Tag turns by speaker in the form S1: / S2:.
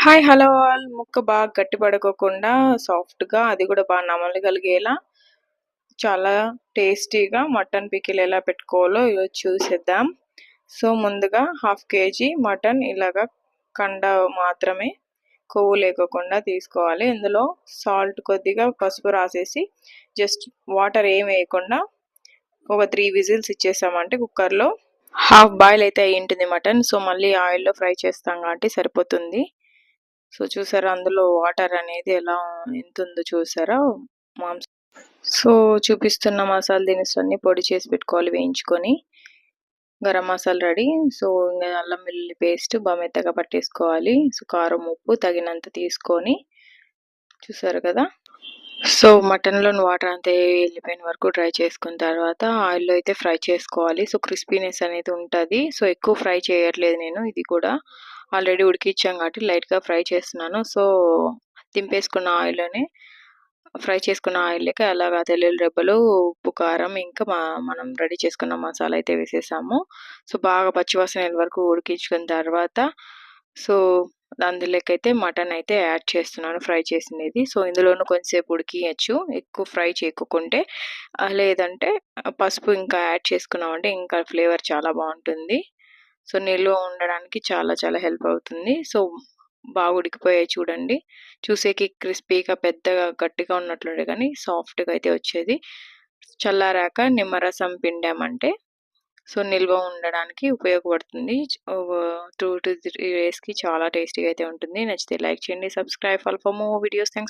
S1: Hi hello all. ముక్క బాగా గట్టి పడుకోకుండా సాఫ్ట్‌గా అది కూడా బాగా నమలగలిగేలా చాలా టేస్టీగా మటన్ పికిల్ ఎలా పెట్టుకోవాలో ఈరోజు చూసేద్దాం. సో ముందుగా హాఫ్ కేజీ మటన్ ఇలాగా కండ మాత్రమే కొవ్వు లేకోకుండా తీసుకోవాలి. ఇందులో సాల్ట్ కొద్దిగా పసుపు రాసేసి జస్ట్ వాటర్ ఏం వేయకుండా ఒక 3 విజిల్స్ ఇచ్చేసామంటే కుక్కర్‌లో హాఫ్ బాయిల్ అయితే అయ్యి ఉంటుంది మటన్. సో మళ్ళీ ఆయిల్‌లో ఫ్రై చేస్తాం కాబట్టి సరిపోతుంది. సో చూసారా అందులో వాటర్ అనేది ఎంతుందో చూసారా మాంసం. సో చూపిస్తున్న మసాలా దినుసులన్నీ పొడి చేసి పెట్టుకోవాలి వేయించుకొని. గరం మసాలా రెడీ. సో ఇంకా అల్లం వెల్లుల్లి పేస్ట్ బాగా మెత్తగా పట్టేసుకోవాలి. సో కారం ఉప్పు తగినంత తీసుకొని చూసారు కదా. సో మటన్లోని వాటర్ అంతా వెళ్ళిపోయిన వరకు డ్రై చేసుకున్న తర్వాత ఆయిల్లో అయితే ఫ్రై చేసుకోవాలి. సో క్రిస్పీనెస్ అనేది ఉంటుంది. సో ఎక్కువ ఫ్రై చేయట్లేదు నేను. ఇది కూడా ఆల్రెడీ ఉడికిచ్చాం కాబట్టి లైట్గా ఫ్రై చేస్తున్నాను. సో దింపేసుకున్న ఆయిల్లోనే ఫ్రై చేసుకున్న ఆయిల్లోకి అలాగా తెల్లుల్లి రెబ్బలు ఉప్పు కారం ఇంకా మనం రెడీ చేసుకున్న మసాలా అయితే వేసేసాము. సో బాగా పచ్చివాసన వరకు ఉడికించుకున్న తర్వాత సో అందులోకి అయితే మటన్ అయితే యాడ్ చేస్తున్నాను ఫ్రై చేసినది. సో ఇందులోనూ కొంచెంసేపు ఉడికియచ్చు ఎక్కువ ఫ్రై చేయకుంటే. లేదంటే పసుపు ఇంకా యాడ్ చేసుకున్నామంటే ఇంకా ఫ్లేవర్ చాలా బాగుంటుంది. సో నిల్వ ఉండడానికి చాలా చాలా హెల్ప్ అవుతుంది. సో బాగా ఉడికిపోయాయి చూడండి. చూసేకి క్రిస్పీగా పెద్దగా గట్టిగా ఉన్నట్లుండే కానీ సాఫ్ట్గా అయితే వచ్చేది. చల్లారాక నిమ్మరసం పిండామంటే సో నిల్వ ఉండడానికి ఉపయోగపడుతుంది. 2 to 3 డేస్‌కి చాలా టేస్టీగా అయితే ఉంటుంది. నచ్చితే లైక్ చేయండి. Subscribe for more videos. Thanks.